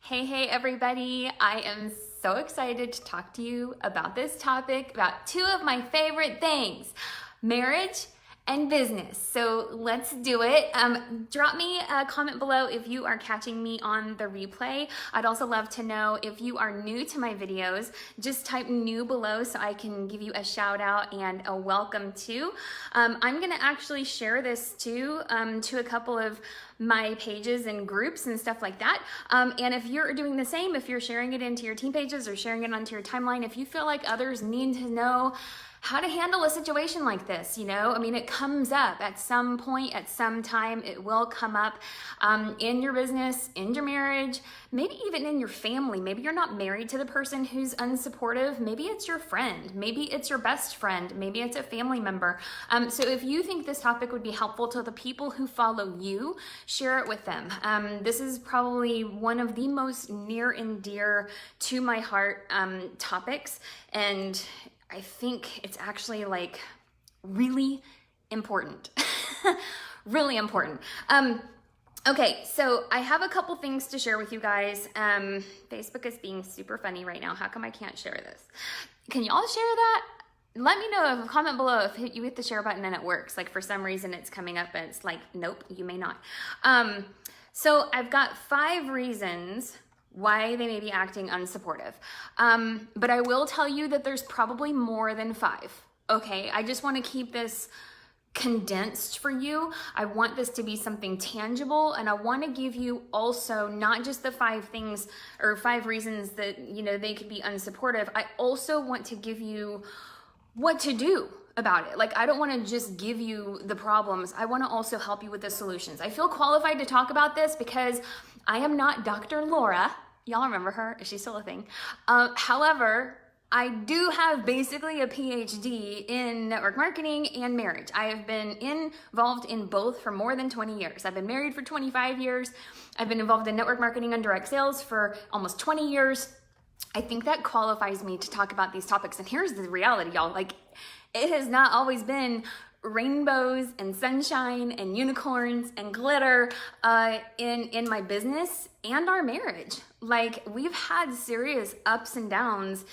Hey everybody, I am so excited to talk to you about this topic, about two of my favorite things, marriage and business. So let's do it. Drop me a comment below if you are catching me on the replay. I'd also love to know if you are new to my videos. Just type new below so I can give you a shout out and a welcome to. I'm gonna actually share this too to a couple of my pages and groups and stuff like that. And if you're doing the same, if you're sharing it into your team pages or sharing it onto your timeline, if you feel like others need to know how to handle a situation like this, you know, I mean, it comes up at some point, at some time, it will come up in your business, in your marriage, maybe even in your family. Maybe you're not married to the person who's unsupportive. Maybe it's your friend. Maybe it's your best friend. Maybe it's a family member. So if you think this topic would be helpful to the people who follow you, share it with them. This is probably one of the most near and dear to my heart topics. And I think it's actually like really important, really important. Okay, so I have a couple things to share with you guys. Facebook is being super funny right now. How come I can't share this? Can y'all share that? Let me know, comment below if you hit the share button and it works. Like for some reason it's coming up and it's like, nope, you may not. So I've got 5 reasons why they may be acting unsupportive. But I will tell you that there's probably more than 5, okay? I just wanna keep this condensed for you. I want this to be something tangible, and I wanna give you also not just the 5 things or 5 reasons that, you know, they could be unsupportive. I also want to give you what to do about it. Like, I don't want to just give you the problems. I want to also help you with the solutions. I feel qualified to talk about this because I am not Dr. Laura. Y'all remember her? Is she still a thing? However, I do have basically a PhD in network marketing and marriage. I have been involved in both for more than 20 years. I've been married for 25 years. I've been involved in network marketing and direct sales for almost 20 years. I think that qualifies me to talk about these topics. And here's the reality, y'all. Like, it has not always been rainbows and sunshine and unicorns and glitter in my business and our marriage. Like, we've had serious ups and downs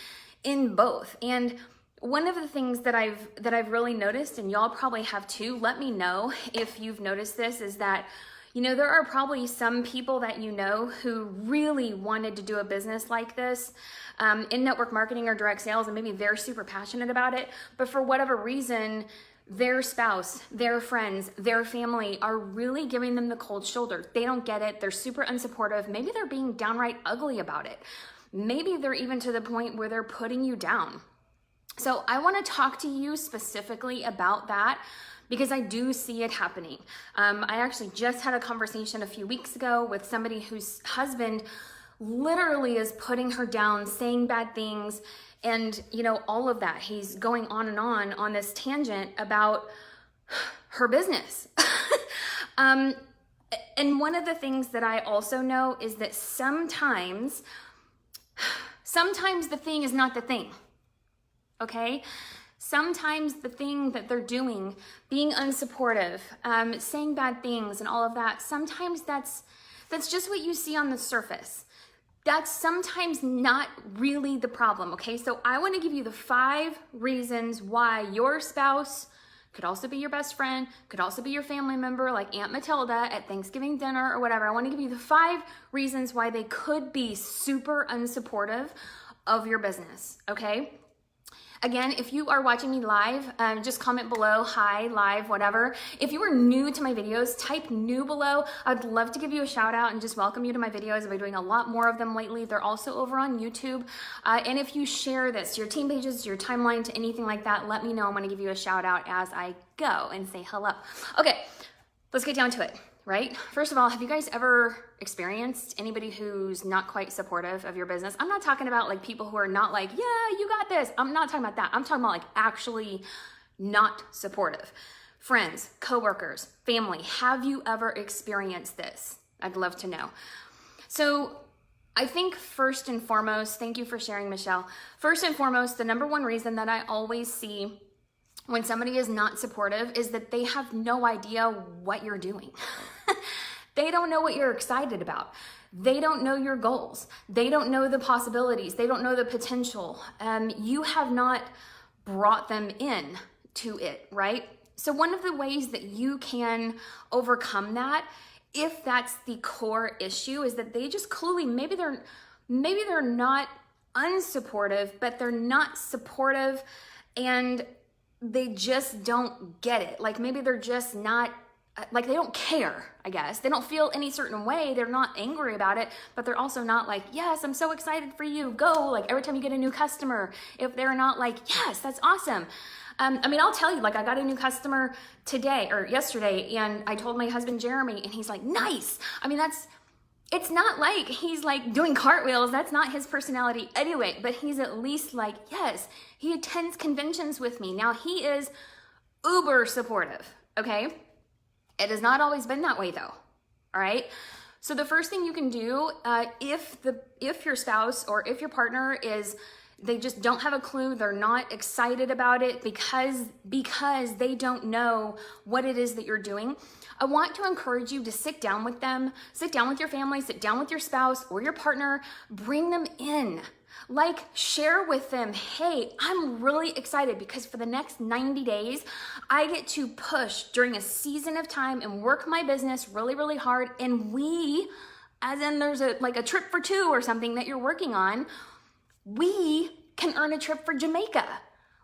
in both. And one of the things that I've really noticed, and y'all probably have too, let me know if you've noticed this, is that, you know, there are probably some people that you know who really wanted to do a business like this in network marketing or direct sales, and maybe they're super passionate about it, but for whatever reason, their spouse, their friends, their family are really giving them the cold shoulder. They don't get it. They're super unsupportive. Maybe they're being downright ugly about it. Maybe they're even to the point where they're putting you down. So I want to talk to you specifically about that, because I do see it happening. I actually just had a conversation a few weeks ago with somebody whose husband literally is putting her down, saying bad things, and you know, all of that. He's going on this tangent about her business. And one of the things that I also know is that sometimes the thing is not the thing, okay? Sometimes the thing that they're doing, being unsupportive, saying bad things and all of that, sometimes that's just what you see on the surface. That's sometimes not really the problem, okay? So I want to give you the 5 reasons why your spouse, could also be your best friend, could also be your family member like Aunt Matilda at Thanksgiving dinner or whatever. I want to give you the 5 reasons why they could be super unsupportive of your business, okay? Again, if you are watching me live, just comment below, hi, live, whatever. If you are new to my videos, type new below. I'd love to give you a shout out and just welcome you to my videos. I've been doing a lot more of them lately. They're also over on YouTube. And if you share this to your team pages, to your timeline, to anything like that, let me know. I'm gonna give you a shout out as I go and say hello. Okay, let's get down to it. Right? First of all, have you guys ever experienced anybody who's not quite supportive of your business? I'm not talking about like people who are not like, yeah, you got this. I'm not talking about that. I'm talking about like actually not supportive. Friends, coworkers, family, have you ever experienced this? I'd love to know. So I think first and foremost, thank you for sharing, Michelle. First and foremost, the number one reason that I always see when somebody is not supportive is that they have no idea what you're doing. They don't know what you're excited about. They don't know your goals. They don't know the possibilities. They don't know the potential. You have not brought them in to it, right? So one of the ways that you can overcome that, if that's the core issue, is that they just clearly, maybe they're not unsupportive, but they're not supportive and they just don't get it. Like maybe they're just not, like they don't care, I guess. They don't feel any certain way. They're not angry about it, but they're also not like, yes, I'm so excited for you, go. Like every time you get a new customer, if they're not like, yes, that's awesome. I mean, I'll tell you, like I got a new customer today or yesterday and I told my husband, Jeremy, and he's like, nice. I mean, it's not like he's like doing cartwheels. That's not his personality anyway, but he's at least like, yes, he attends conventions with me. Now he is uber supportive, okay? It has not always been that way though, all right? So the first thing you can do, if your spouse or if your partner they just don't have a clue, they're not excited about it because they don't know what it is that you're doing, I want to encourage you to sit down with them, sit down with your family, sit down with your spouse or your partner, bring them in. Like share with them, hey, I'm really excited because for the next 90 days, I get to push during a season of time and work my business really, really hard. And we, as in there's a trip for two or something that you're working on, we can earn a trip for Jamaica,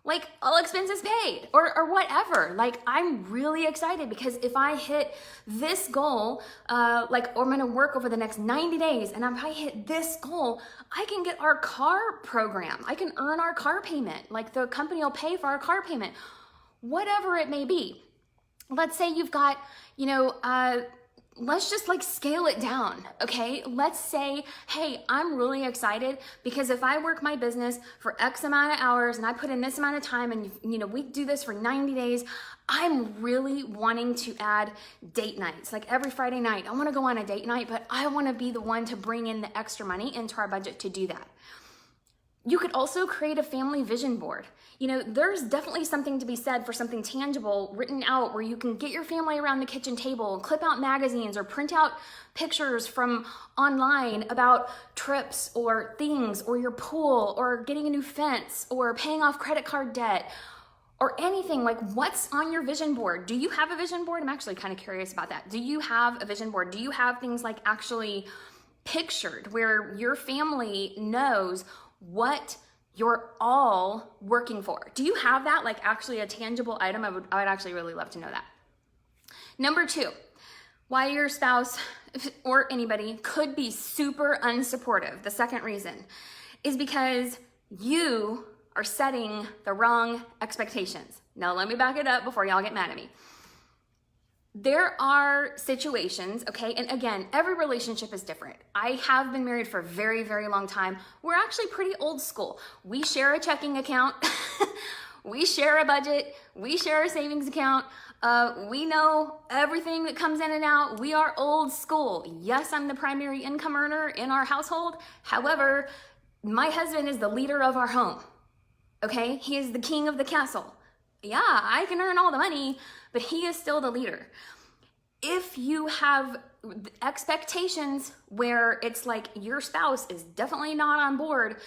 like all expenses paid or whatever. Like I'm really excited because if I hit this goal, or I'm gonna work over the next 90 days and if I hit this goal, I can get our car program. I can earn our car payment. Like the company will pay for our car payment, whatever it may be. Let's say you've got, let's just like scale it down, okay? Let's say, hey, I'm really excited because if I work my business for X amount of hours and I put in this amount of time and we do this for 90 days, I'm really wanting to add date nights. Like every Friday night, I wanna go on a date night, but I wanna be the one to bring in the extra money into our budget to do that. You could also create a family vision board. There's definitely something to be said for something tangible written out where you can get your family around the kitchen table and clip out magazines or print out pictures from online about trips or things or your pool or getting a new fence or paying off credit card debt or anything. Like what's on your vision board? Do you have a vision board? I'm actually kind of curious about that. Do you have a vision board? Do you have things like actually pictured where your family knows what you're all working for? Do you have that, like actually a tangible item? I would actually really love to know that. Number 2, why your spouse or anybody could be super unsupportive. The second reason is because you are setting the wrong expectations. Now let me back it up before y'all get mad at me. There are situations, okay, and again, every relationship is different. I have been married for a very, very long time. We're actually pretty old school. We share a checking account. We share a budget. We share a savings account. We know everything that comes in and out. We are old school. Yes, I'm the primary income earner in our household. However, my husband is the leader of our home, okay? He is the king of the castle. Yeah, I can earn all the money, but he is still the leader. If you have expectations where it's like your spouse is definitely not on board,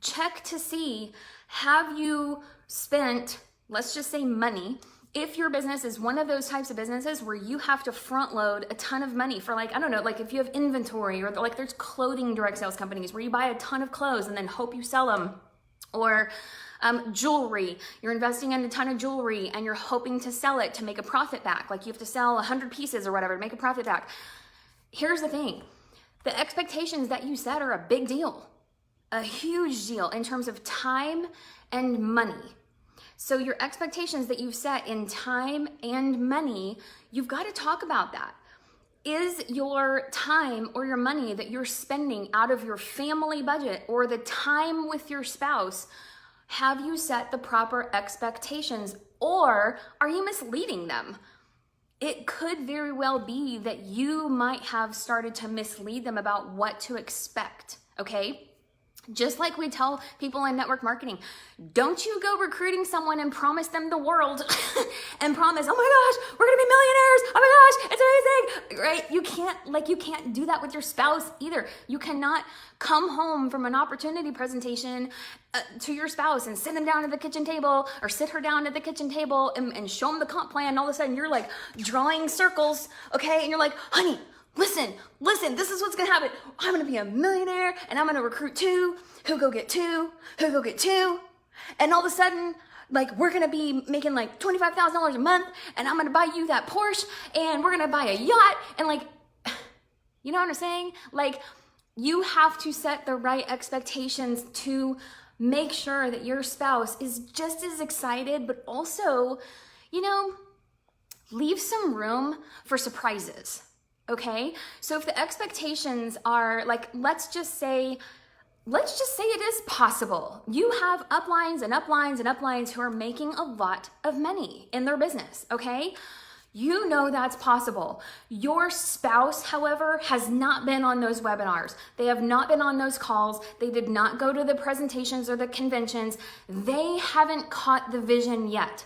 check to see, have you spent, let's just say money, if your business is one of those types of businesses where you have to front load a ton of money for like, I don't know, like if you have inventory or like there's clothing direct sales companies where you buy a ton of clothes and then hope you sell them, or jewelry, you're investing in a ton of jewelry and you're hoping to sell it to make a profit back. Like you have to sell 100 pieces or whatever to make a profit back. Here's the thing. The expectations that you set are a big deal, a huge deal in terms of time and money. So your expectations that you've set in time and money, you've got to talk about that. Is your time or your money that you're spending out of your family budget or the time with your spouse, have you set the proper expectations or are you misleading them? It could very well be that you might have started to mislead them about what to expect, okay? Just like we tell people in network marketing, don't you go recruiting someone and promise them the world and promise, oh my gosh, we're gonna be millionaires. Oh my gosh, it's amazing, right? You can't do that with your spouse either. You cannot come home from an opportunity presentation to your spouse and sit them down at the kitchen table or sit her down at the kitchen table and show them the comp plan. And all of a sudden you're like drawing circles, okay? And you're like, honey, listen, this is what's gonna happen. I'm gonna be a millionaire and I'm gonna recruit two, who go get two. And all of a sudden, like, we're gonna be making like $25,000 a month and I'm gonna buy you that Porsche and we're gonna buy a yacht. And like, you know what I'm saying? Like, you have to set the right expectations to make sure that your spouse is just as excited, but also, you know, leave some room for surprises. Okay, so if the expectations are like, let's just say it is possible. You have uplines and uplines and uplines who are making a lot of money in their business, okay? You know that's possible. Your spouse, however, has not been on those webinars. They have not been on those calls. They did not go to the presentations or the conventions. They haven't caught the vision yet.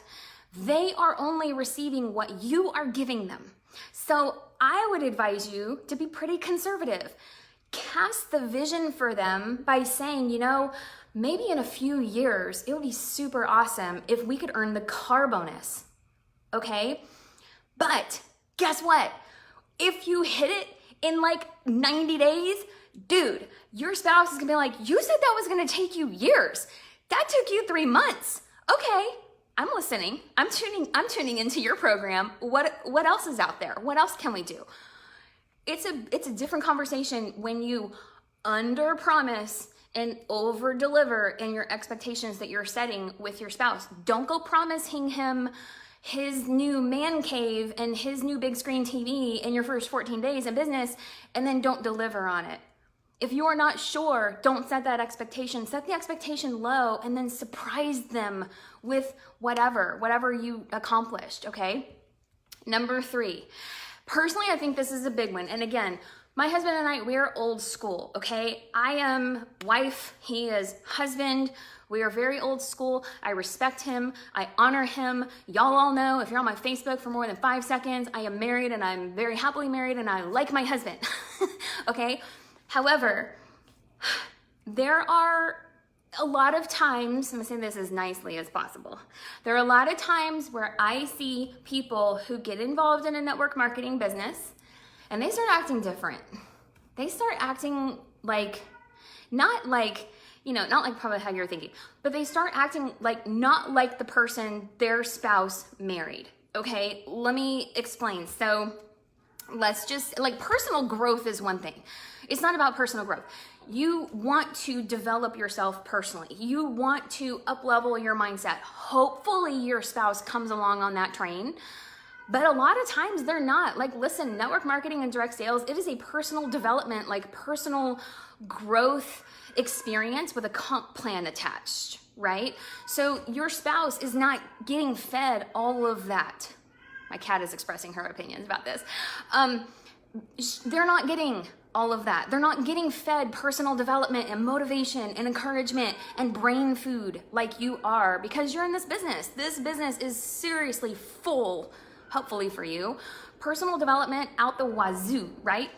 They are only receiving what you are giving them. So I would advise you to be pretty conservative. Cast the vision for them by saying, you know, maybe in a few years, it would be super awesome if we could earn the car bonus, okay? But guess what? If you hit it in like 90 days, dude, your spouse is gonna be like, you said that was gonna take you years. That took you 3 months. Okay. I'm listening. I'm tuning into your program. What else is out there? What else can we do? It's a different conversation when you under promise and over deliver in your expectations that you're setting with your spouse. Don't go promising him his new man cave and his new big screen TV in your first 14 days in business and then don't deliver on it. If you are not sure, don't set that expectation. Set the expectation low and then surprise them with whatever you accomplished, okay? Number 3. Personally, I think this is a big one. And again, my husband and I, we are old school, okay? I am wife, he is husband. We are very old school. I respect him. I honor him. Y'all all know, if you're on my Facebook for more than 5 seconds, I am married and I'm very happily married and I like my husband, okay? However, there are a lot of times, I'm gonna say this as nicely as possible. There are a lot of times where I see people who get involved in a network marketing business and they start acting different. They start acting like, not like probably how you're thinking, but they start acting like not like the person their spouse married. Okay, let me explain. So let's just, like, personal growth is one thing. It's not about personal growth. You want to develop yourself personally. You want to up-level your mindset. Hopefully your spouse comes along on that train, but a lot of times they're not. Like, listen, network marketing and direct sales, it is a personal development, like personal growth experience with a comp plan attached, right? So your spouse is not getting fed all of that. My cat is expressing her opinions about this. They're not getting all of that. They're not getting fed personal development and motivation and encouragement and brain food like you are, because you're in this business. This business is seriously full, hopefully for you, personal development out the wazoo, right?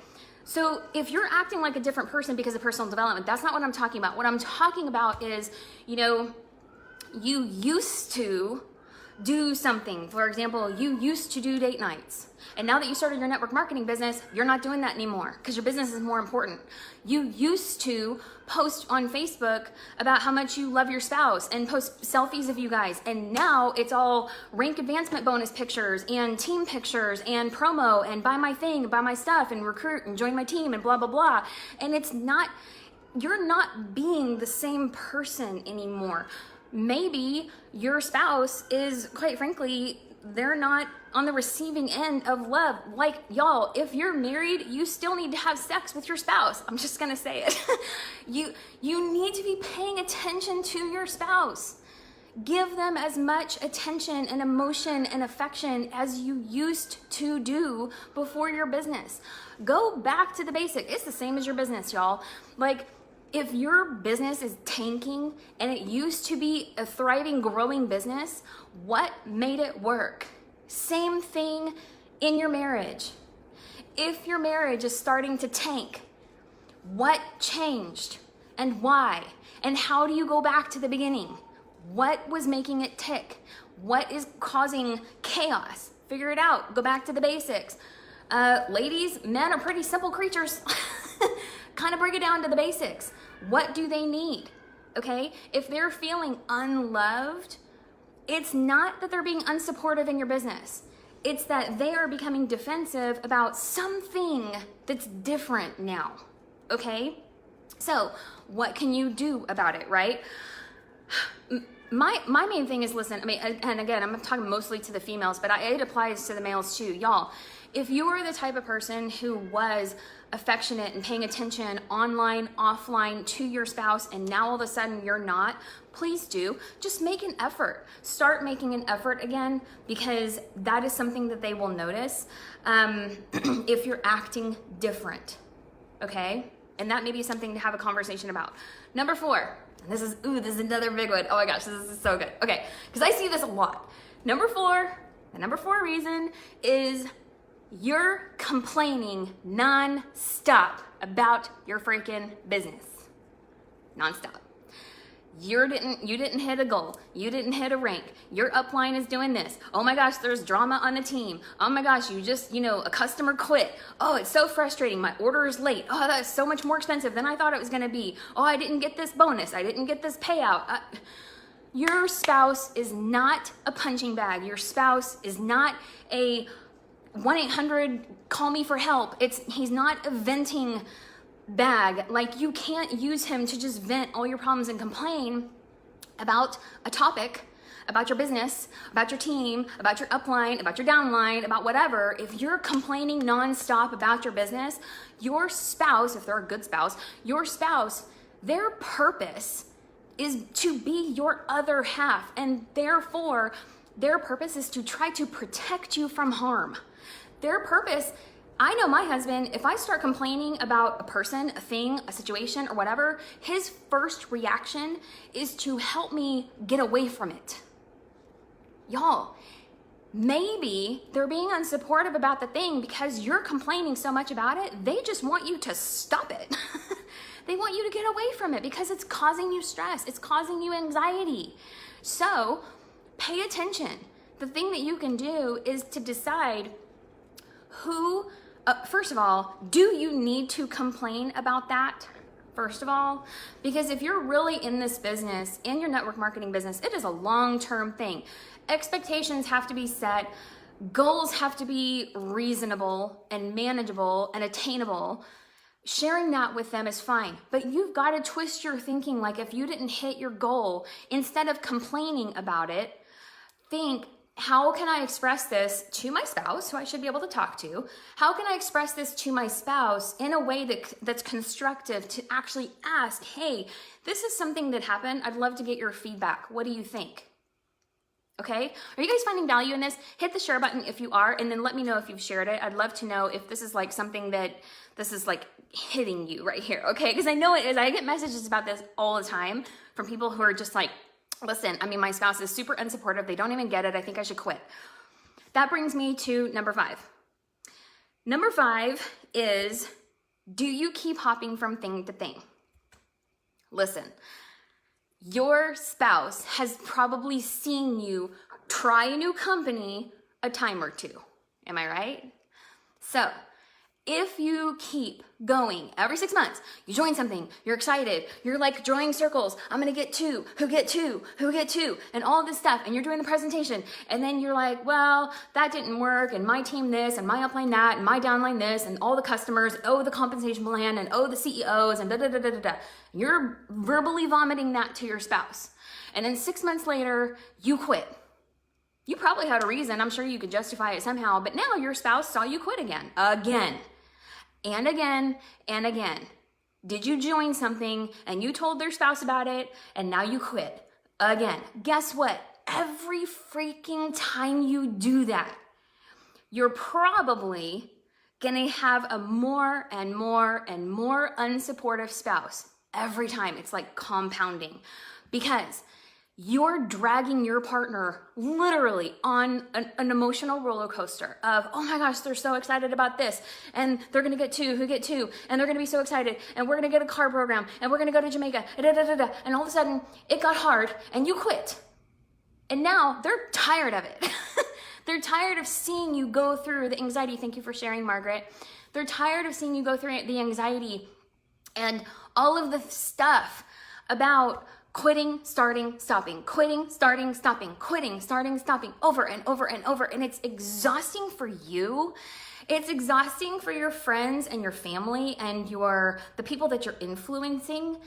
So if you're acting like a different person because of personal development, that's not what I'm talking about. What I'm talking about is, you used to do something. For example, you used to do date nights. And now that you started your network marketing business, you're not doing that anymore because your business is more important. You used to post on Facebook about how much you love your spouse and post selfies of you guys. And now it's all rank advancement bonus pictures and team pictures and promo and buy my thing, buy my stuff and recruit and join my team and blah, blah, blah. And you're not being the same person anymore. Maybe your spouse is, quite frankly, they're not on the receiving end of love. Like, y'all, if you're married, you still need to have sex with your spouse. I'm just gonna say it. You need to be paying attention to your spouse. Give them as much attention and emotion and affection as you used to do before your business. Go back to the basic. It's the same as your business, y'all. Like, If your business is tanking and it used to be a thriving, growing business, what made it work? Same thing in your marriage. If your marriage is starting to tank, what changed and why? And how do you go back to the beginning? What was making it tick? What is causing chaos? Figure it out. Go back to the basics. Ladies, men are pretty simple creatures. Kind of break it down to the basics. What do they need? Okay? If they're feeling unloved, it's not that they're being unsupportive in your business. It's that they are becoming defensive about something that's different now. Okay? So, what can you do about it, right? My main thing is, listen, I mean, and again, I'm talking mostly to the females, but it applies to the males too. Y'all, if you are the type of person who was affectionate and paying attention online, offline to your spouse, and now all of a sudden you're not, please do. Just make an effort. Start making an effort again, because that is something that they will notice if you're acting different, okay? And that may be something to have a conversation about. Number 4, and this is another big one. Oh my gosh, this is so good. Okay, because I see this a lot. Number 4, the number 4 reason is you're complaining non-stop about your freaking business. Non-stop. You didn't hit a goal. You didn't hit a rank. Your upline is doing this. Oh my gosh, there's drama on the team. Oh my gosh, a customer quit. Oh, it's so frustrating. My order is late. Oh, that's so much more expensive than I thought it was going to be. Oh, I didn't get this bonus. I didn't get this payout. Your spouse is not a punching bag. Your spouse is not a 1-800 call me for help. He's not a venting bag. Like, you can't use him to just vent all your problems and complain about a topic, about your business, about your team, about your upline, about your downline, about whatever. If you're complaining nonstop about your business, your spouse, if they're a good spouse, your spouse, their purpose is to be your other half, and therefore their purpose is to try to protect you from harm. Their purpose, I know my husband, if I start complaining about a person, a thing, a situation, or whatever, his first reaction is to help me get away from it. Y'all, maybe they're being unsupportive about the thing because you're complaining so much about it, they just want you to stop it. They want you to get away from it because it's causing you stress, it's causing you anxiety. So, pay attention. The thing that you can do is to decide first of all, do you need to complain about that? First of all, because if you're really in this business, in your network marketing business, it is a long-term thing. Expectations have to be set. Goals have to be reasonable and manageable and attainable. Sharing that with them is fine, but you've got to twist your thinking. Like, if you didn't hit your goal, instead of complaining about it, think, how can I express this to my spouse, who I should be able to talk to? How can I express this to my spouse in a way that's constructive, to actually ask, hey, this is something that happened. I'd love to get your feedback. What do you think? Okay? Are you guys finding value in this? Hit the share button if you are, and then let me know if you've shared it. I'd love to know if this is like something that this is like hitting you right here, okay? Because I know it is. I get messages about this all the time from people who are just like, listen, I mean, my spouse is super unsupportive. They don't even get it. I think I should quit. That brings me to number 5. Number 5 is, do you keep hopping from thing to thing? Listen, your spouse has probably seen you try a new company a time or two. Am I right? So, if you keep going every 6 months, you join something, you're excited, you're like drawing circles, I'm gonna get 2, who get 2, who get 2, and all this stuff, and you're doing the presentation, and then you're like, well, that didn't work, and my team this, and my upline that, and my downline this, and all the customers, oh, the compensation plan, and oh, the CEOs, and da da da da da da. You're verbally vomiting that to your spouse. And then 6 months later, you quit. You probably had a reason, I'm sure you could justify it somehow, but now your spouse saw you quit again. And again, and again. Did you join something and you told their spouse about it and now you quit? Again. Guess what? Every freaking time you do that, you're probably gonna have a more and more and more unsupportive spouse. every time. It's like compounding because you're dragging your partner literally on an emotional roller coaster of, oh my gosh, they're so excited about this. And they're going to get two, and they're going to be so excited. And we're going to get a car program, and we're going to go to Jamaica. And all of a sudden it got hard and you quit. And now they're tired of it. They're tired of seeing you go through the anxiety. Thank you for sharing, Margaret. They're tired of seeing you go through the anxiety and all of the stuff about quitting, starting, stopping, quitting, starting, stopping, quitting, starting, stopping, over and over and over. And it's exhausting for you. It's exhausting for your friends and your family and the people that you're influencing.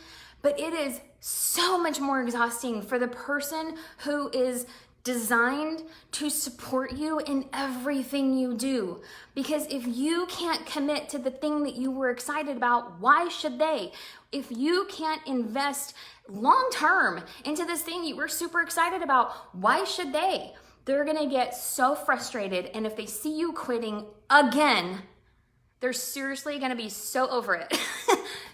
But it is so much more exhausting for the person who is designed to support you in everything you do. Because if you can't commit to the thing that you were excited about, why should they? If you can't invest long term into this thing you were super excited about, why should they? They're gonna get so frustrated, and if they see you quitting again, they're seriously gonna be so over it.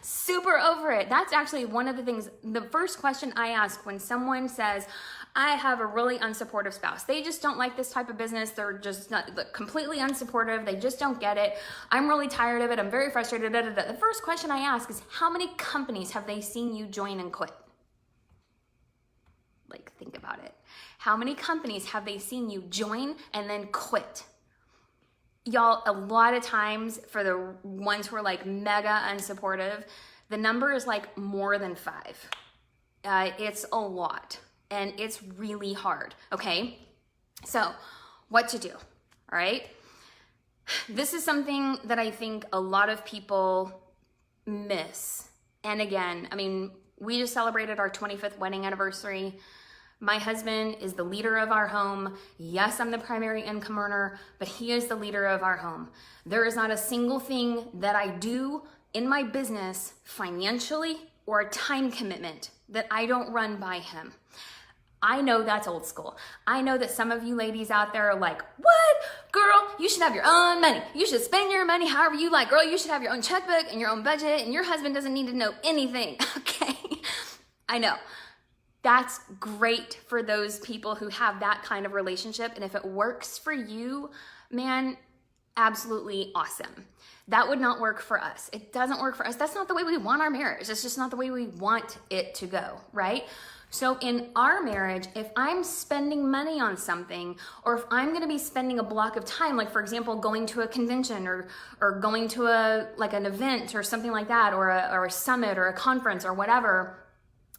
Super over it. That's actually one of the things, the first question I ask when someone says, I have a really unsupportive spouse. They just don't like this type of business. They're just not completely unsupportive. They just don't get it. I'm really tired of it. I'm very frustrated. The first question I ask is, how many companies have they seen you join and quit? Like, think about it. How many companies have they seen you join and then quit? Y'all, a lot of times for the ones who are like mega unsupportive, the number is like more than 5. It's a lot. And it's really hard, okay? So, what to do, all right? This is something that I think a lot of people miss. And again, I mean, we just celebrated our 25th wedding anniversary. My husband is the leader of our home. Yes, I'm the primary income earner, but he is the leader of our home. There is not a single thing that I do in my business financially or a time commitment that I don't run by him. I know that's old school. I know that some of you ladies out there are like, what? Girl, you should have your own money. You should spend your money however you like. Girl, you should have your own checkbook and your own budget, and your husband doesn't need to know anything. Okay, I know. That's great for those people who have that kind of relationship. And if it works for you, man, absolutely awesome. That would not work for us. It doesn't work for us. That's not the way we want our marriage. It's just not the way we want it to go, right? So in our marriage, if I'm spending money on something, or if I'm going to be spending a block of time, like for example, going to a convention or going to an event or something like that, or a summit or a conference or whatever,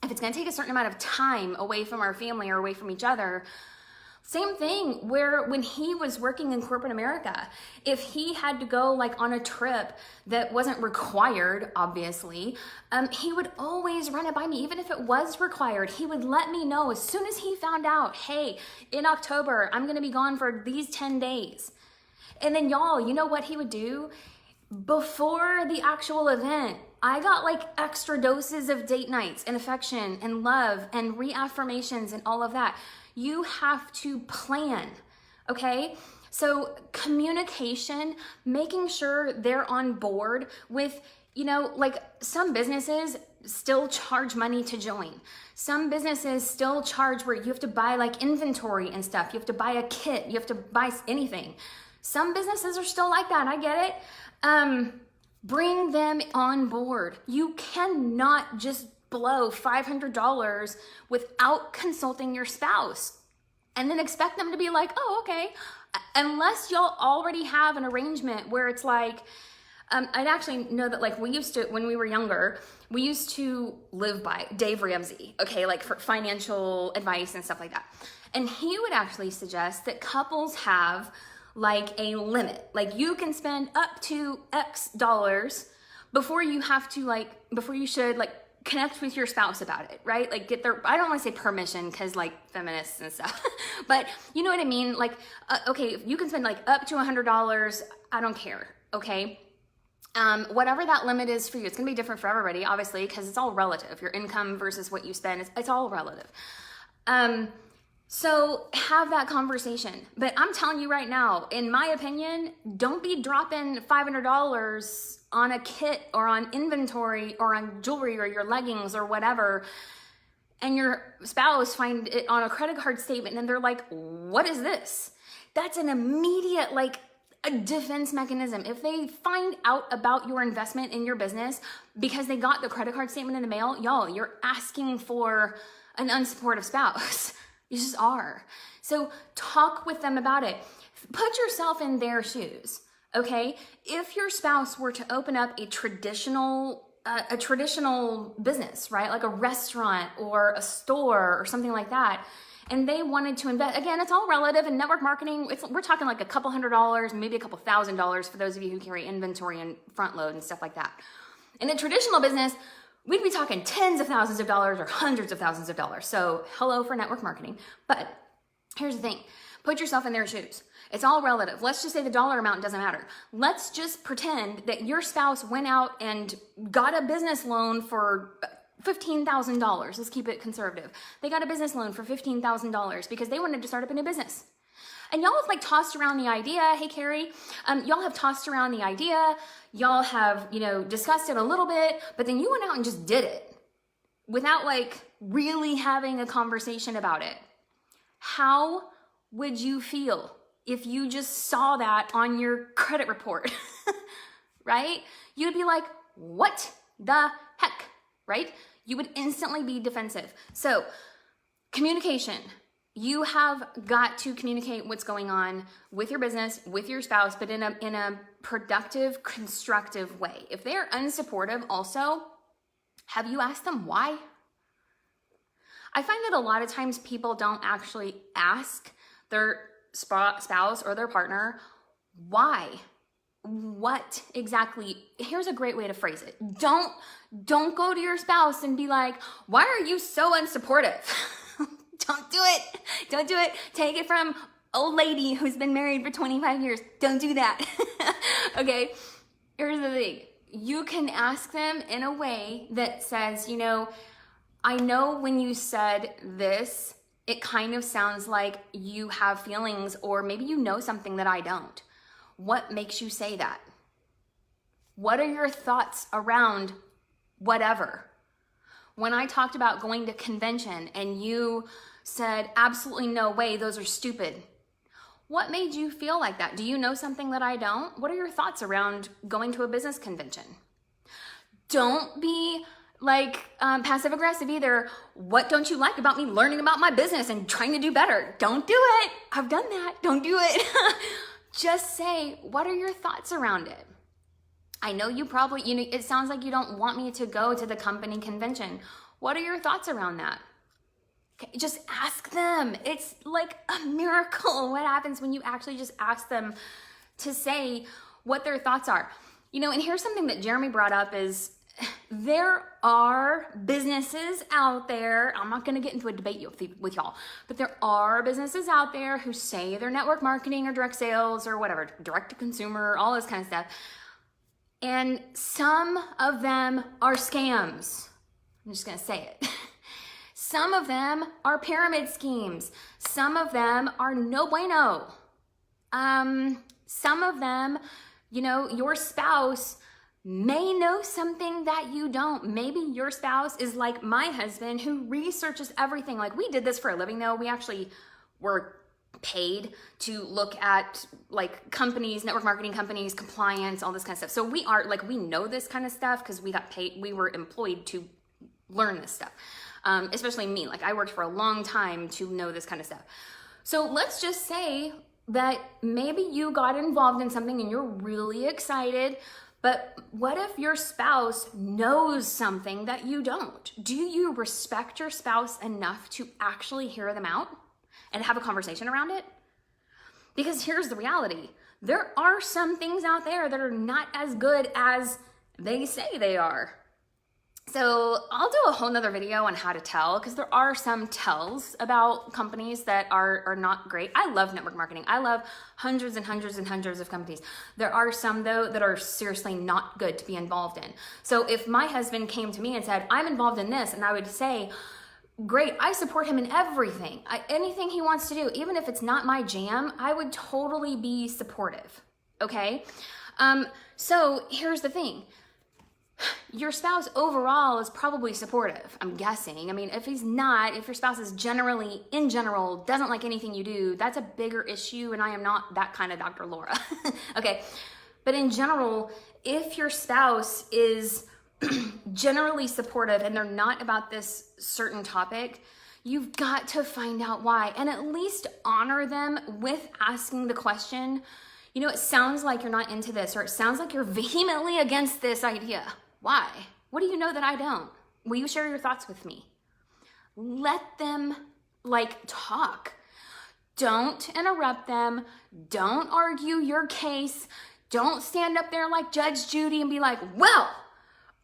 if it's going to take a certain amount of time away from our family or away from each other, same thing where when he was working in corporate America, if he had to go like on a trip that wasn't required, obviously, he would always run it by me. Even if it was required, he would let me know as soon as he found out, hey, in October, I'm going to be gone for these 10 days. And then y'all, you know what he would do? Before the actual event, I got like extra doses of date nights and affection and love and reaffirmations and all of that. You have to plan, okay? So communication, making sure they're on board with, like some businesses still charge money to join. Some businesses still charge where you have to buy like inventory and stuff. You have to buy a kit. You have to buy anything. Some businesses are still like that. I get it. Bring them on board. You cannot just blow $500 without consulting your spouse and then expect them to be like, oh, okay. Unless y'all already have an arrangement where it's like, I'd actually know that like we used to, when we were younger, we used to live by Dave Ramsey, okay, like for financial advice and stuff like that. And he would actually suggest that couples have like a limit. Like you can spend up to X dollars before you should like connect with your spouse about it, right? Like get their, I don't want to say permission because like feminists and stuff, but you know what I mean? Like, okay, you can spend like up to $100. I don't care. Okay. Whatever that limit is for you, it's going to be different for everybody, obviously, because it's all relative. Your income versus what you spend, it's all relative. So have that conversation. But I'm telling you right now, in my opinion, don't be dropping $500 on a kit or on inventory or on jewelry or your leggings or whatever, and your spouse find it on a credit card statement and they're like, what is this? That's an immediate, like, a defense mechanism. If they find out about your investment in your business because they got the credit card statement in the mail, y'all, you're asking for an unsupportive spouse. You just are. So talk with them about it. Put yourself in their shoes, okay? If your spouse were to open up a traditional business, right? Like a restaurant or a store or something like that, and they wanted to invest, again, it's all relative. In network marketing, we're talking like a couple $100s, maybe a couple $1,000 for those of you who carry inventory and front load and stuff like that. In a traditional business, we'd be talking tens of thousands of dollars or hundreds of thousands of dollars. So hello for network marketing. But here's the thing, put yourself in their shoes. It's all relative. Let's just say the dollar amount doesn't matter. Let's just pretend that your spouse went out and got a business loan for $15,000. Let's keep it conservative. They got a business loan for $15,000 because they wanted to start up a new business. And y'all have like tossed around the idea. Hey, Carrie, y'all have tossed around the idea. Y'all have, discussed it a little bit, but then you went out and just did it without like really having a conversation about it. How would you feel if you just saw that on your credit report, right? You'd be like, what the heck, right? You would instantly be defensive. So communication, you have got to communicate what's going on with your business, with your spouse, but in a productive, constructive way. If they're unsupportive also, have you asked them why? I find that a lot of times people don't actually ask their spouse or their partner why. What exactly? Here's a great way to phrase it. Don't go to your spouse and be like, why are you so unsupportive? Don't do it. Don't do it. Take it from a lady who's been married for 25 years. Don't do that. Okay. Here's the thing. You can ask them in a way that says, I know when you said this, it kind of sounds like you have feelings, or maybe you know something that I don't. What makes you say that? What are your thoughts around whatever? When I talked about going to convention and you said, absolutely no way, those are stupid. What made you feel like that? Do you know something that I don't? What are your thoughts around going to a business convention? Don't be like passive aggressive either. What don't you like about me learning about my business and trying to do better? Don't do it. I've done that. Don't do it. Just say, what are your thoughts around it? I know you probably, it sounds like you don't want me to go to the company convention. What are your thoughts around that? Okay, just ask them. It's like a miracle what happens when you actually just ask them to say what their thoughts are. And here's something that Jeremy brought up is there are businesses out there, I'm not going to get into a debate with y'all, but there are businesses out there who say they're network marketing or direct sales or whatever, direct to consumer, all this kind of stuff. And some of them are scams. I'm just going to say it. Some of them are pyramid schemes. Some of them are no bueno. Some of them, your spouse may know something that you don't. Maybe your spouse is like my husband who researches everything. Like we did this for a living though. We actually were paid to look at like companies, network marketing companies, compliance, all this kind of stuff. So we know this kind of stuff because we got paid, we were employed to learn this stuff. Especially me, like I worked for a long time to know this kind of stuff. So let's just say that maybe you got involved in something and you're really excited. But what if your spouse knows something that you don't? Do you respect your spouse enough to actually hear them out and have a conversation around it? Because here's the reality. There are some things out there that are not as good as they say they are. So I'll do a whole nother video on how to tell, because there are some tells about companies that are not great. I love network marketing. I love hundreds and hundreds and hundreds of companies. There are some though that are seriously not good to be involved in. So if my husband came to me and said, I'm involved in this, and I would say, great, I support him in everything. Anything he wants to do, even if it's not my jam, I would totally be supportive, okay? So here's the thing. Your spouse overall is probably supportive, I'm guessing. I mean, if he's not, if your spouse is generally, in general, doesn't like anything you do, that's a bigger issue, and I am not that kind of Dr. Laura. Okay, but in general, if your spouse is generally supportive and they're not about this certain topic, you've got to find out why, and at least honor them with asking the question, you know, it sounds like you're not into this, or it sounds like you're vehemently against this idea. Why? What do you know that I don't? Will you share your thoughts with me? Let them talk. Don't interrupt them. Don't argue your case. Don't stand up there like Judge Judy and be like, well,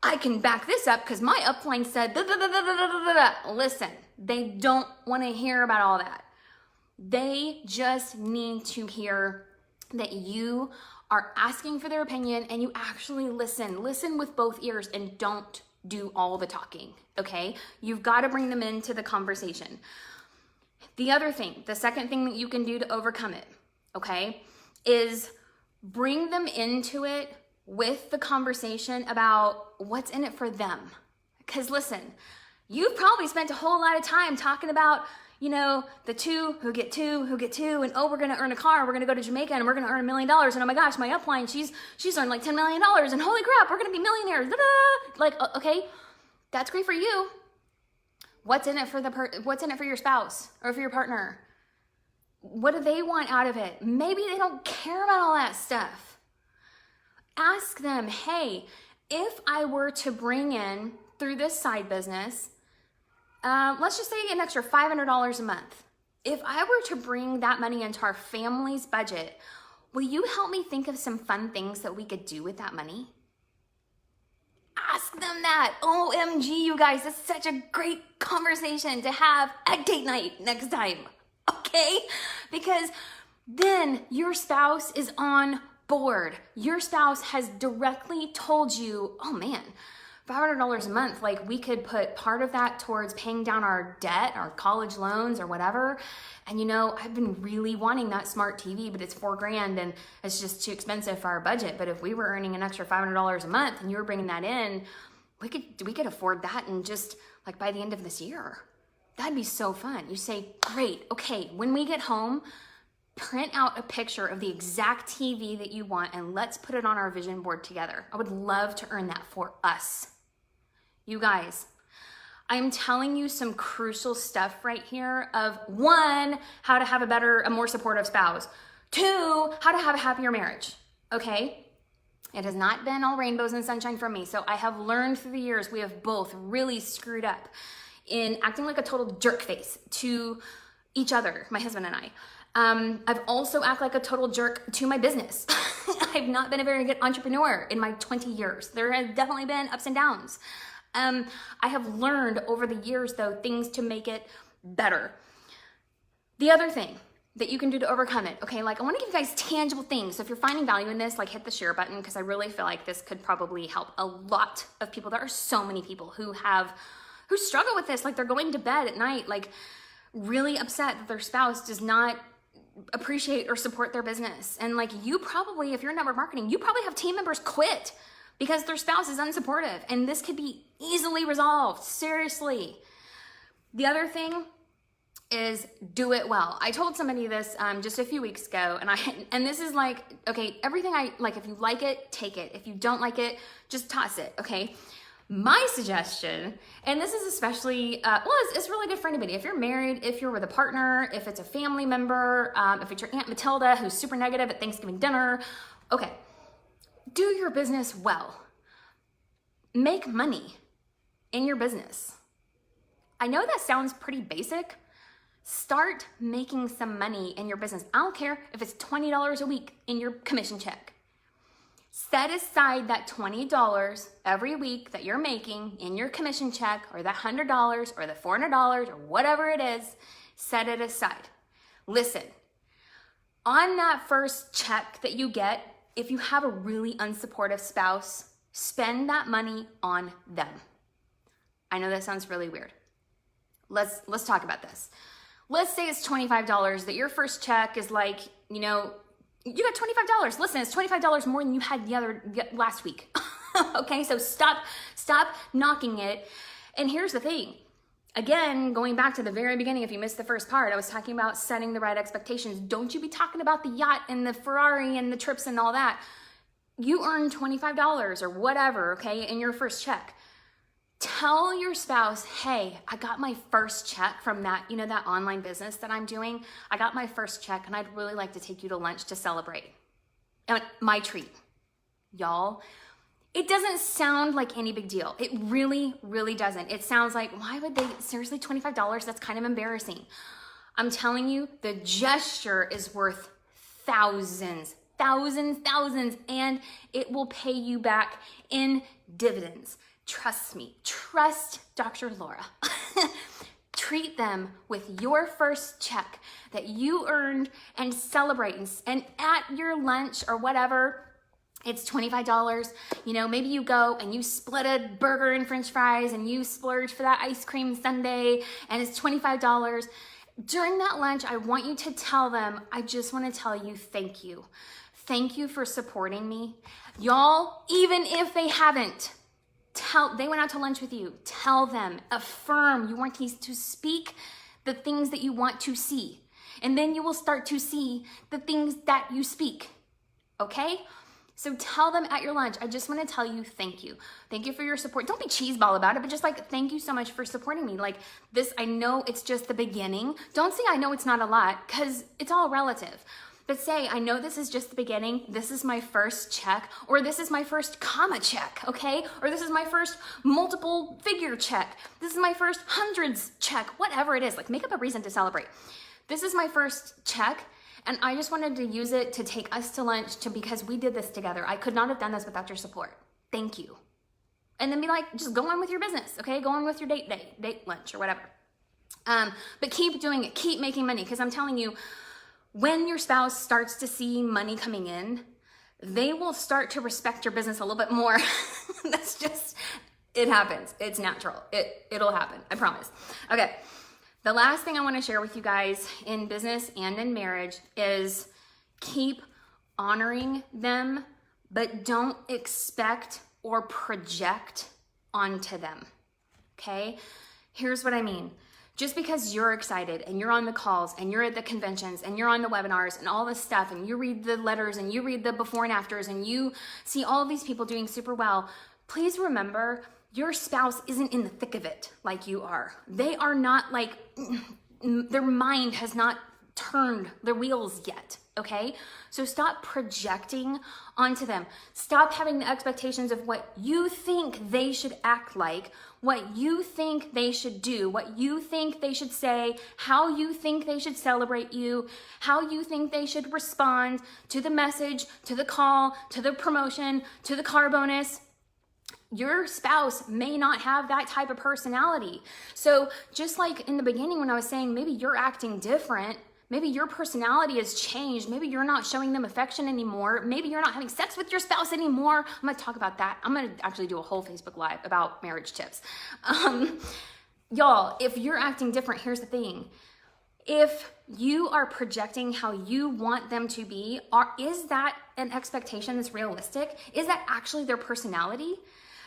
I can back this up because my upline said da, da, da, da, da, da, da, da. Listen, they don't want to hear about all that. They just need to hear that you are asking for their opinion and you actually listen. Listen with both ears and don't do all the talking, okay? You've got to bring them into the conversation. The other thing, the second thing that you can do to overcome it, okay, is bring them into it with the conversation about what's in it for them. Because listen, you've probably spent a whole lot of time talking about, you know, the two who get two, and oh, we're gonna earn a car, we're gonna go to Jamaica, and we're gonna earn $1 million, and oh my gosh, my upline, she's earned like $10 million, and holy crap, we're gonna be millionaires, da-da! Like, okay, that's great for you. What's in it for what's in it for your spouse or for your partner? What do they want out of it? Maybe they don't care about all that stuff. Ask them, hey, if I were to bring in through this side business, let's just say an extra $500 a month. If I were to bring that money into our family's budget, will you help me think of some fun things that we could do with that money? Ask them that. OMG, you guys, that's such a great conversation to have at date night next time, okay? Because then your spouse is on board. Your spouse has directly told you, oh man, $500 a month, like we could put part of that towards paying down our debt, our college loans or whatever. And you know, I've been really wanting that smart TV, but it's $4,000 and it's just too expensive for our budget. But if we were earning an extra $500 a month and you were bringing that in, we could afford that and just like by the end of this year. That'd be so fun. You say, great, okay, when we get home, print out a picture of the exact TV that you want and let's put it on our vision board together. I would love to earn that for us. You guys, I'm telling you some crucial stuff right here of 1, how to have a more supportive spouse. 2, how to have a happier marriage, okay? It has not been all rainbows and sunshine for me. So I have learned through the years, we have both really screwed up in acting like a total jerk face to each other, my husband and I. I've also acted like a total jerk to my business. I've not been a very good entrepreneur in my 20 years. There have definitely been ups and downs. I have learned over the years, though, things to make it better. The other thing that you can do to overcome it, okay, like I want to give you guys tangible things. So if you're finding value in this, like hit the share button because I really feel like this could probably help a lot of people. There are so many people who struggle with this, like they're going to bed at night, like really upset that their spouse does not appreciate or support their business. And like you probably, if you're in network marketing, you probably have team members quit because their spouse is unsupportive, and this could be easily resolved, seriously. The other thing is do it well. I told somebody this just a few weeks ago, and this is like, okay, everything if you like it, take it. If you don't like it, just toss it, okay? My suggestion, and this is especially, it's really good for anybody. If you're married, if you're with a partner, if it's a family member, if it's your Aunt Matilda who's super negative at Thanksgiving dinner, okay, do your business well. Make money in your business. I know that sounds pretty basic. Start making some money in your business. I don't care if it's $20 a week in your commission check. Set aside that $20 every week that you're making in your commission check, or that $100 or the $400 or whatever it is, set it aside. Listen, on that first check that you get, if you have a really unsupportive spouse, spend that money on them. I know that sounds really weird. Let's talk about this. Let's say it's $25 that your first check is like, You got $25. Listen, it's $25 more than you had last week. Okay, so stop knocking it. And here's the thing. Again, going back to the very beginning, if you missed the first part, I was talking about setting the right expectations. Don't you be talking about the yacht and the Ferrari and the trips and all that. You earn $25 or whatever, okay, in your first check. Tell your spouse, hey, I got my first check from that, that online business that I'm doing. I got my first check and I'd really like to take you to lunch to celebrate. And my treat. Y'all, it doesn't sound like any big deal. It really, really doesn't. It sounds like, why would they, seriously, $25? That's kind of embarrassing. I'm telling you, the gesture is worth thousands, and it will pay you back in dividends. Trust me, trust Dr. Laura. Treat them with your first check that you earned and celebrate. And at your lunch or whatever, it's $25. Maybe you go and you split a burger and french fries and you splurge for that ice cream sundae and it's $25. During that lunch, I want you to tell them, I just want to tell you thank you. Thank you for supporting me. Y'all, even if they haven't, they went out to lunch with you, tell them, affirm, you want to speak the things that you want to see. And then you will start to see the things that you speak, okay? So tell them at your lunch, I just want to tell you thank you. Thank you for your support. Don't be cheeseball about it, but just thank you so much for supporting me. This, I know it's just the beginning. Don't say I know it's not a lot, because it's all relative. But say, I know this is just the beginning. This is my first check, or this is my first comma check, okay? Or this is my first multiple figure check. This is my first hundreds check, whatever it is. Make up a reason to celebrate. This is my first check, and I just wanted to use it to take us to lunch because we did this together. I could not have done this without your support. Thank you. And then be just go on with your business, okay? Go on with your date lunch or whatever. But keep doing it. Keep making money, because I'm telling you, when your spouse starts to see money coming in, they will start to respect your business a little bit more. That's just, it happens. It's natural. It'll happen. I promise. Okay. The last thing I want to share with you guys in business and in marriage is keep honoring them, but don't expect or project onto them. Okay? Here's what I mean. Just because you're excited and you're on the calls and you're at the conventions and you're on the webinars and all this stuff and you read the letters and you read the before and afters and you see all of these people doing super well, please remember your spouse isn't in the thick of it like you are. They are not their mind has not turned their wheels yet, okay? So stop projecting onto them. Stop having the expectations of what you think they should act like, what you think they should do, what you think they should say, how you think they should celebrate you, how you think they should respond to the message, to the call, to the promotion, to the car bonus. Your spouse may not have that type of personality. So just like in the beginning when I was saying maybe you're acting different, maybe your personality has changed. Maybe you're not showing them affection anymore. Maybe you're not having sex with your spouse anymore. I'm going to talk about that. I'm going to actually do a whole Facebook Live about marriage tips. Y'all, if you're acting different, here's the thing. If you are projecting how you want them to be, is that an expectation that's realistic? Is that actually their personality?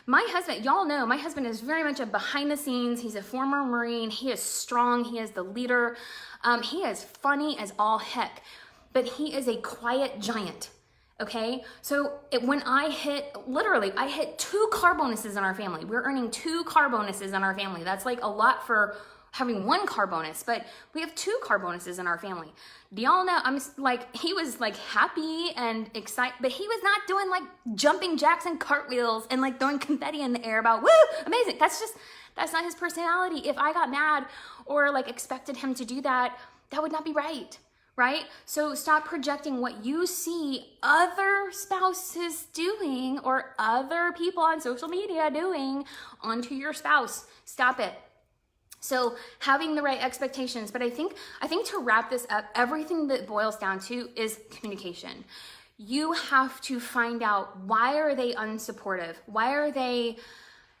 My husband, y'all know, my husband is very much a behind the scenes. He's a former Marine. He is strong. He is the leader. He is funny as all heck, but he is a quiet giant. Okay. So when I hit 2 car bonuses in our family. We're earning 2 car bonuses in our family. That's a lot for having 1 car bonus, but we have 2 car bonuses in our family. Do y'all know, he was happy and excited, but he was not doing jumping jacks and cartwheels and throwing confetti in the air about, woo, amazing. That's not his personality. If I got mad or expected him to do that, that would not be right? So stop projecting what you see other spouses doing or other people on social media doing onto your spouse. Stop it. So having the right expectations, but I think to wrap this up, everything that boils down to is communication. You have to find out, why are they unsupportive? Why are they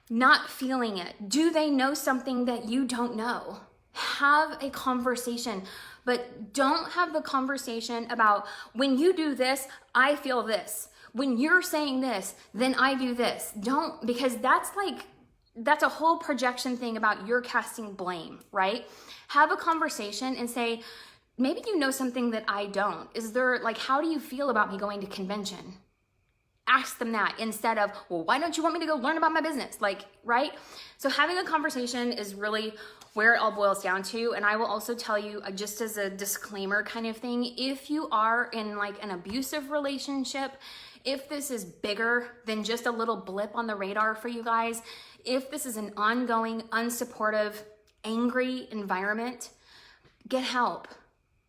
not feeling it? Do they know something that you don't know? Have a conversation. But don't have the conversation about, when you do this, I feel this. When you're saying this, then I do this. Don't, because that's a whole projection thing about you're casting blame, right? Have a conversation and say, maybe you know something that I don't. Is there, like, how do you feel about me going to convention? Ask them that instead of, well, why don't you want me to go learn about my business? Like, right? So having a conversation is really where it all boils down to. And I will also tell you, just as a disclaimer kind of thing, if you are in like an abusive relationship, if this is bigger than just a little blip on the radar for you guys, if this is an ongoing, unsupportive, angry environment, get help.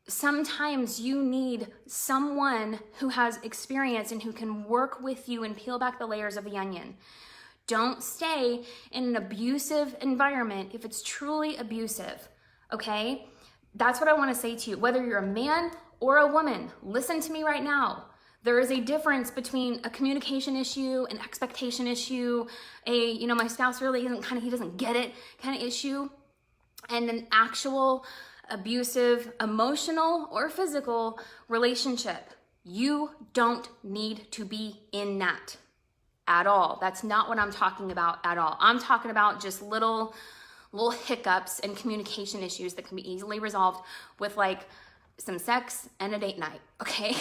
Sometimes you need someone who has experience and who can work with you and peel back the layers of the onion. Don't stay in an abusive environment if it's truly abusive, okay? That's what I want to say to you. Whether you're a man or a woman, listen to me right now. There is a difference between a communication issue, an expectation issue, my spouse really isn't he doesn't get it kind of issue, and an actual abusive, emotional or physical relationship. You don't need to be in that at all. That's not what I'm talking about at all. I'm talking about just little hiccups and communication issues that can be easily resolved with like some sex and a date night, okay?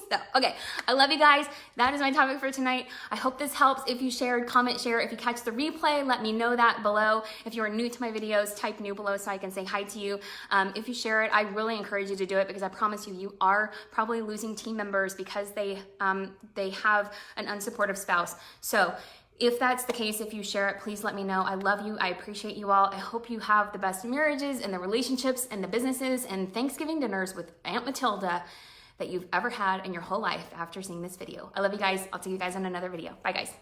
So, okay, I love you guys. That is my topic for tonight. I hope this helps. If you shared, comment, share. If you catch the replay, let me know that below. If you are new to my videos, type new below so I can say hi to you. If you share it, I really encourage you to do it because I promise you, you are probably losing team members because they have an unsupportive spouse. So if that's the case, if you share it, please let me know. I love you. I appreciate you all. I hope you have the best marriages and the relationships and the businesses and Thanksgiving dinners with Aunt Matilda that you've ever had in your whole life after seeing this video. I love you guys. I'll see you guys in another video. Bye, guys.